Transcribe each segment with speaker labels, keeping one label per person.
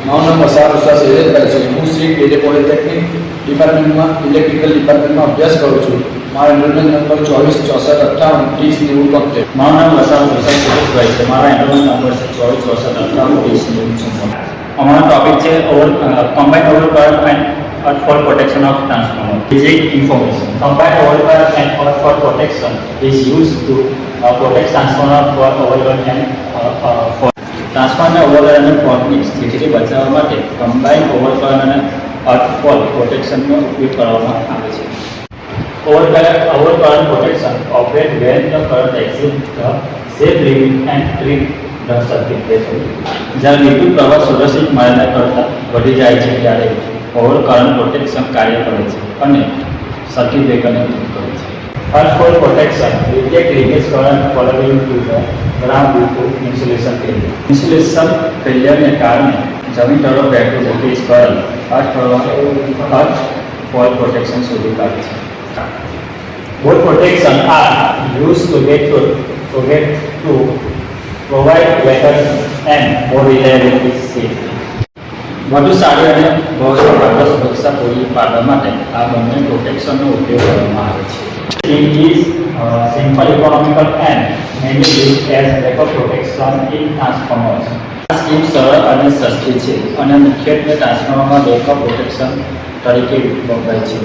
Speaker 1: મારું નામ વસાર ઉષા શૈલેષભાઈ છે. હું શ્રી કેજે પોલિટેકનિક ડિપાર્ટમેન્ટમાં ઇલેક્ટ્રિકલ ડિપાર્ટમેન્ટમાં અભ્યાસ કરું છું. મારો એનરોલમેન્ટ નંબર 2464583090
Speaker 2: મારું નામ વસાર ઉષા શૈલેષભાઈ છે. મારા એનરોલમેન્ટ નંબર છે 2464583090. અમારો ટોપિક છે combined overcurrent and earth fault protection of transformer. Basic information. Combined overcurrent and earth fault protection is used to protect transformer for overload and fault. ટ્રાન્સફોર્મરને ઓવરલોડ અને ફોલ્ટની સ્થિતિથી બચાવવા માટે કમ્બાઇન્ડ ઓવરકરન્ટ અને અર્થ ફોલ્ટ પ્રોટેક્શનનો ઉપયોગ કરવામાં આવે છે. Overcurrent protection operates when the current exceeds the safe limit and trip the circuit breaker. જ્યારે વિદ્યુત પ્રવાહ સુરક્ષિત મર્યાદા કરતાં વધી જાય છે ત્યારે ઓવરકરન્ટ પ્રોટેક્શન કાર્ય કરે છે અને સર્કિટ બ્રેકરને દૂર કરે છે. Earth fault protection detect leakage current following to the ground due to insulation failure. Insulation failure કારણે જમીન તરફ વહેતું voltage current earth fault protection શોધી કાઢે છે. Both protection are used to provide better and more reliability safety. વધુ સારી અને ભવિષ્યમાં સુરક્ષા પૂરી પાડવા માટે આ બંને પ્રોટેક્શનનો ઉપયોગ કરવામાં આવે છે. It is simple, economical and mainly used as backup protection in transformers. આ સ્કીમ સરળ અને સસ્તી છે અને મુખ્યત્વે ટ્રાન્સફોર્મરમાં બેકઅપ પ્રોટેક્શન તરીકે વપરાય છે.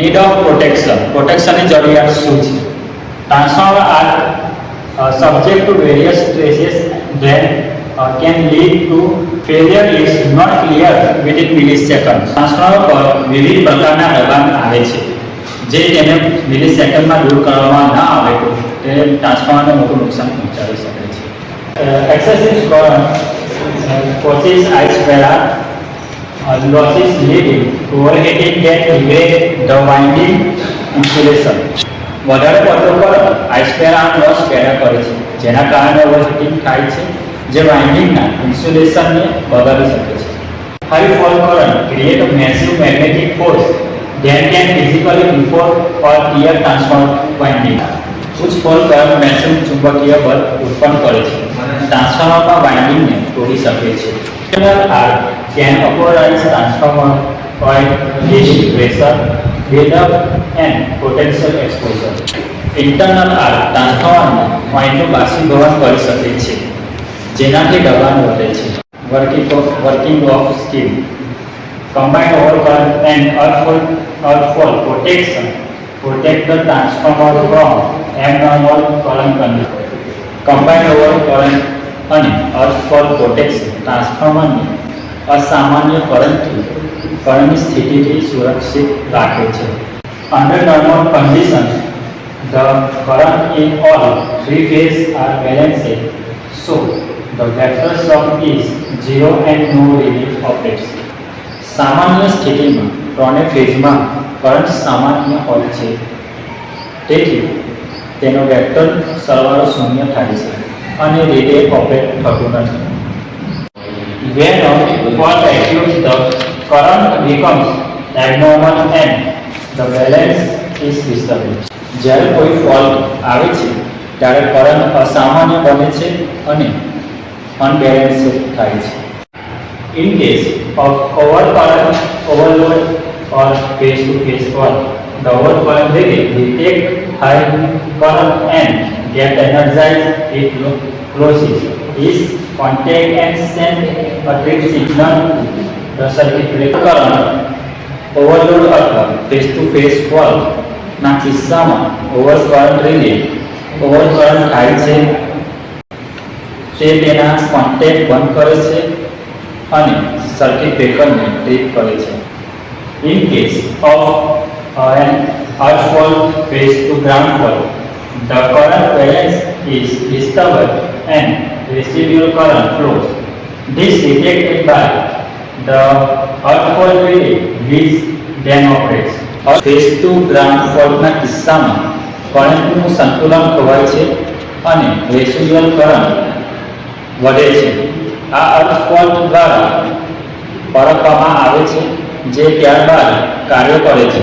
Speaker 2: Need of protection. પ્રોટેક્શનની જરૂરિયાત શું છે? Transformer are subject to various stresses that can lead to failure is not clear within milliseconds. Transformer પર વિવિધ પ્રકારના દબાણ આવે છે જે તેને મિલિસેકન્ડમાં દૂર કરવામાં ન આવે તો તે ટ્રાન્સફોર્મરને મોટું નુકસાન પહોંચાડી શકે છે. Excessive current causes high spark losses leading to overheating that degrade the winding insulation. વધારે પડતો કરંટ હાઈ સ્પેરાક લોસ પેદા કરે છે જેના કારણે ઓવરહીટિંગ થાય છે જે વાઇન્ડિંગના ઇન્સ્યુલેશનને બગાડી શકે છે. High fall current create a massive magnetic force that can physically deform or tear transformer winding. ઉચ્ચ ફોલ કરંટ મેસિવ ચુંબકીય બળ ઉત્પન્ન કરે છે ટ્રાન્સફોર્મરના વાઇન્ડિંગને તોડી શકે છે. Internal arc can occurize transformer coil leading pressure build-up and potential exposure. Internal arc ટ્રાન્સફોર્મરના પોઈન્ટનું બાષ્પીભવન કરી શકે છે જેનાથી દબાણ વધે છે. Working of scheme. Combined overcurrent and earth fault protection protect the transformer from abnormal current condition. Combined overcurrent અને earth fault protection ટ્રાન્સફોર્મરને અસામાન્ય કરંટની સ્થિતિથી સુરક્ષિત રાખે છે. Under normal conditions, the current in all three phases are balanced, so the vector sum is 0 and no limit operates. સામાન્ય સ્થિતિમાં ત્રણે ફેઝમાં કરંટ સામાન્ય હોય છે તેથી તેનો વેક્ટર સરવાળો શૂન્ય થાય છે અને રિલે ઓપરેટ થતું નથી. When a fault occurs, the current becomes abnormal and the balance is disturbed. જ્યારે કોઈ ફોલ્ટ આવે છે ત્યારે કરંટ અસામાન્ય બને છે અને અનબેલેન્સ થાય છે. In case of overcurrent, overload or phase-to-phase fault, the overcurrent relay detect high current and get energized. It closes its contact and send a trip signal to the circuit breaker. Current overload અથવા phase-to-phase fault ના કિસ્સામાં overcurrent relay overcurrent થાય છે તે તેના contact બંધ કરે છે અને સર્કિટ બ્રેકરને ટ્રિપ કરે છે. In case of an earth fault phase to ground fault, the current balance is disturbed and residual current flows. This detected by the earth fault relay which then operates. Phase to ground fault ના કિસ્સામાં કરંટનું સંતુલન ખોવાય છે અને residual current વધે છે. આ અર્થ fault દ્વારા પરખવામાં આવે છે જે ત્યારબાદ કાર્ય કરે છે.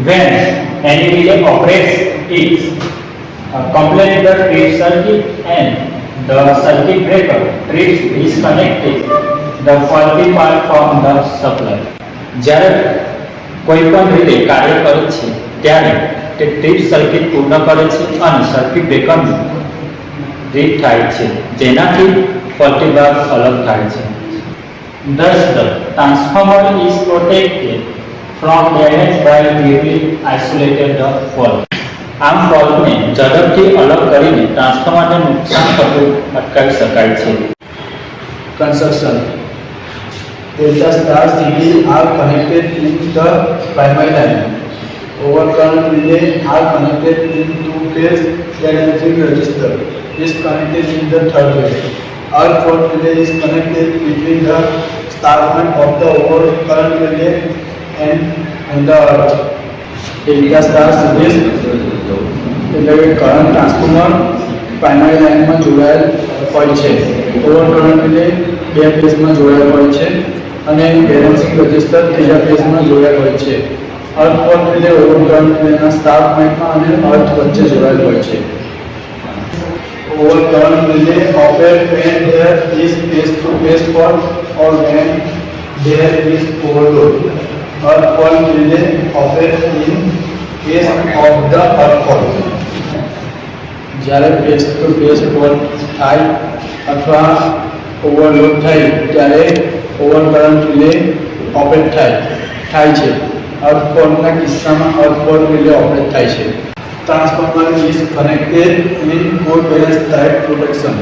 Speaker 2: When any relay operates, it completes the trip circuit and the circuit breaker trips disconnected the faulty part from the supply. જ્યારે કોઈ પણ રીતે કાર્ય કરે છે ત્યારે તે ટ્રીપ સર્કિટ પૂર્ણ કરે છે અને સર્કિટ બ્રેકરનું રીડ થાય છે, જેનાથી ફોલ્ટી ભાગ અલગ થાય છે. Thus, the transformer is protected from damage by clearly isolated the fault. આમ ફોલ્ટને ઝડપથી અલગ કરીને ટ્રાન્સફોર્મરને નુકસાન થતું અટકાવી શકાય છે.
Speaker 1: Construction. Delta star CD are connected in the primary line. Overcurrent relay are connected in two-phase balancing resistor is connected in the third phase. Earth fault relay is connected between the star point of the overcurrent relay and the earth. Delta star series એટલે કે current transformer primary લાઇનમાં જોડાયેલ હોય છે. ઓવરકરન્ટ relay બે ફેઝમાં જોડાયેલ હોય છે અને બેલેન્સિંગ રજિસ્ટર ત્રીજા ફેઝમાં જોડાયેલ હોય છે. અર્થ ફોલ્ટ રિલે ઓવરકરન્ટ રિલેના સ્ટાર પોઈન્ટમાં અને અર્થ વચ્ચે જોડાયેલ હોય છે. Overcurrent relay operate when there is face-to-face fault or when there is overload. Earth fault relay operate in case of the earth fault. જ્યારે ફેસ ટુ ફેસ ફોલ્ટ થાય અથવા ઓવરલોડ થાય ત્યારે ઓવરકરન્ટ રિલે ઓપરેટ થાય છે. અર્થ ફોલ્ટના કિસ્સામાં અર્થ ફોલ્ટ રિલે ઓપરેટ થાય છે. Transformer is connected in co-balance type protection.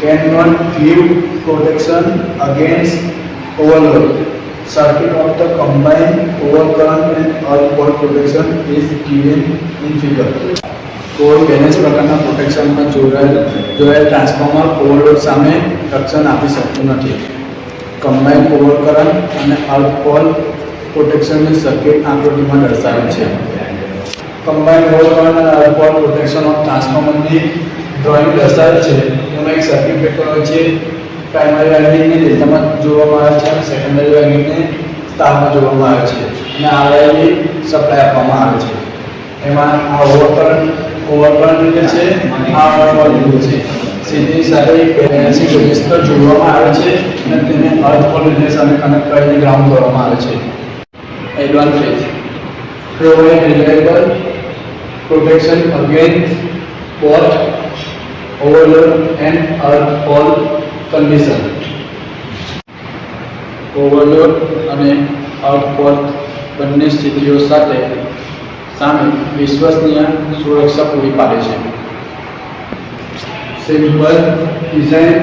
Speaker 1: Cannot give protection against overload. Circuit of the combined overcurrent and earth fault protection is given in figure. કોઈ balance પ્રકારના પ્રોટેક્શનમાં જોડાયેલ transformer overload સામે રક્ષણ આપી શકતું નથી. કમ્બાઇન્ડ ઓવરકરન્ટ અને અર્થ ફોલ્ટ પ્રોટેક્શનની સર્કિટ આકૃતિમાં દર્શાવેલ છે. કમ્બાઇન્ડ ઓવરકરન્ટ અને અર્થ ફોલ્ટ પ્રોટેક્શન ઓફ ટ્રાન્સફોર્મરની ડ્રોઈંગ દર્શાવેલ છે. એમાં એક સર્કિટ બ્રેકર હોય છે. પ્રાઇમરી વાઇન્ડિંગને ડેલ્ટામાં જોવામાં આવે છે અને સેકન્ડરી વાઇન્ડિંગને સ્ટારમાં જોવામાં આવે છે અને આરઆઈની સપ્લાય આપવામાં આવે છે. એમાં આ ઓવરકરન્ટ રિલે છે, આ અર્થ ફોલ્ટ રિલે છે. સીધી સાથે એક બેલેન્સિંગ રજિસ્ટર જોડવામાં આવે છે અને તેને અર્થ ફોલ્ટ રિલે સાથે કનેક્ટ કરીને ગ્રાઉન્ડ કરવામાં આવે છે. Advantage provide reliable protection against both overload and earth fault condition. Overload અને અર્થ ફોલ્ટ બંને સ્થિતિઓ સામે વિશ્વસનીય સુરક્ષા પૂરી પાડે છે. Simple design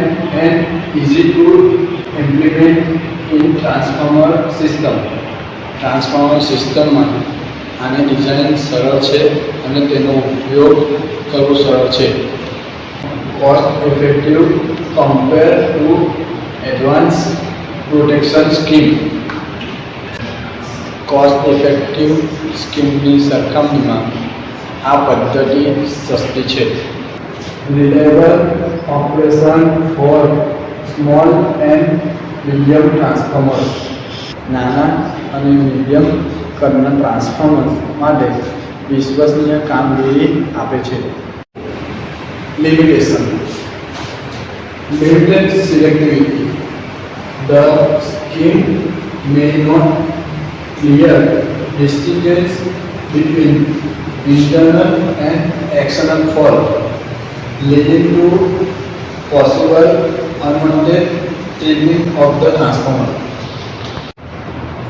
Speaker 1: and easy to implement in transformer system. Transformer સિસ્ટમમાં આની ડિઝાઇન સરળ છે અને તેનો ઉપયોગ કરવો સરળ છે. Cost effective compare to advance protection scheme. Cost effective સ્કીમની સરખામણીમાં આ પદ્ધતિ સસ્તી છે. Reliable operation for small and medium transformers. નાના અને મીડિયમ કદના ટ્રાન્સફોર્મર માટે વિશ્વસનીય કામગીરી આપે છે. Limitation. Limited selectivity. The scheme may not clear distinctions between internal and external fault, leading to possible unwanted triggering of the transformer.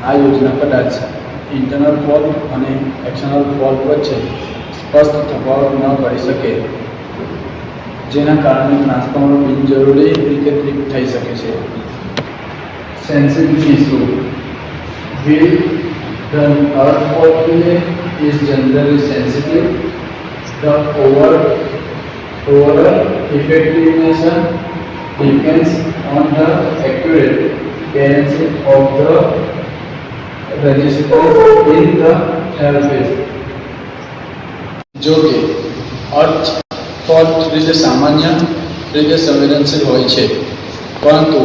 Speaker 1: આ યોજના કદાચ ઇન્ટરનલ ફોલ્ટ અને એક્સટર્નલ ફોલ્ટ વચ્ચે સ્પષ્ટ તફાવત ન કરી શકે, જેના કારણે ટ્રાન્સફોર્મર બિનજરૂરી રીતે ટ્રિપ થઈ શકે છે. Sensitivity issue. Will the earth fault relay is generally sensitive. The overall effectiveness depends on the accurate balancing of the resistance in the third phase. જો કે અર્થ ફોલ્ટ રીતે સામાન્ય રીતે સંવેદનશીલ હોય છે, પરંતુ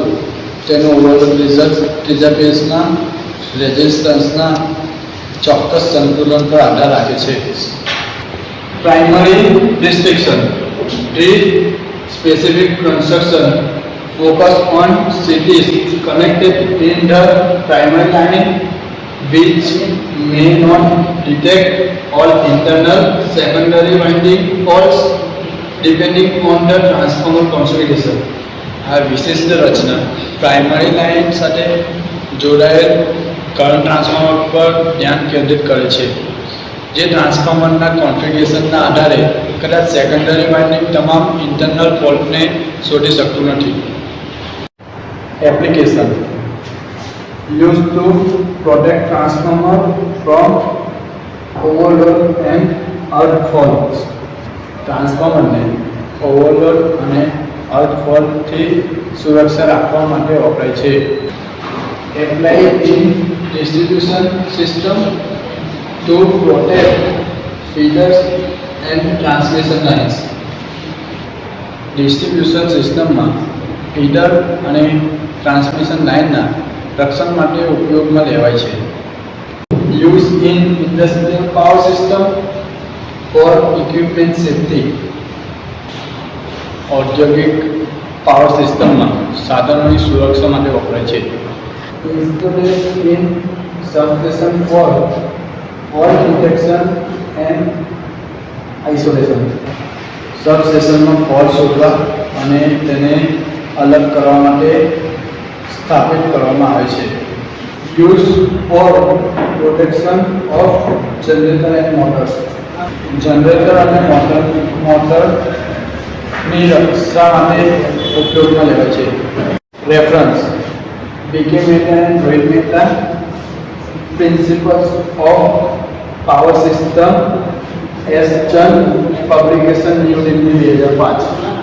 Speaker 1: તેનો ઓવરઓલ રિઝલ્ટ ત્રીજા ફેઝના રેઝિસ્ટન્સના ચોક્કસ સંતુલન પર આધાર રાખે છે. Primary restriction. Tree specific construction focus on cities connected in the primary line which may not detect all internal secondary winding faults depending on the transformer configuration. આ વિશિષ્ટ રચના પ્રાઇમરી લાઇન સાથે જોડાયેલ કરંટ ટ્રાન્સફોર્મર પર ધ્યાન કેન્દ્રિત કરે છે, જે ટ્રાન્સફોર્મરના કોન્ફિગરેશનના આધારે કદાચ સેકન્ડરી વાઇન્ડિંગ તમામ ઇન્ટરનલ ફોલ્ટને શોધી શકતું નથી. Application used to protect transformer from overload and earth faults. ટ્રાન્સફોર્મરને ઓવરલોડ અને અર્થ ફોલ્ટથી સુરક્ષા રાખવા માટે વપરાય છે. Apply in distribution system to protect feeders and transmission lines. Distribution સિસ્ટમમાં ફીડર અને ટ્રાન્સમિશન લાઇનના રક્ષણ માટે ઉપયોગમાં લેવાય છે. Use in industrial power system for equipment safety. ઔદ્યોગિક પાવર સિસ્ટમમાં સાધનોની સુરક્ષા માટે વપરાય છે. Installation in substation for fault detection and isolation. સબસ્ટેશનમાં ફોલ્ટ શોધવા અને તેને અલગ કરવા માટે સ્થાપિત કરવામાં આવે છે. Use for protection of generator and motors. Generator અને મોટરની રક્ષા માટે ઉપયોગમાં લેવાય છે. Reference BK Mehta and Rohit Mehta, Principles of Power System, S. Chand, Publication New Delhi 2005.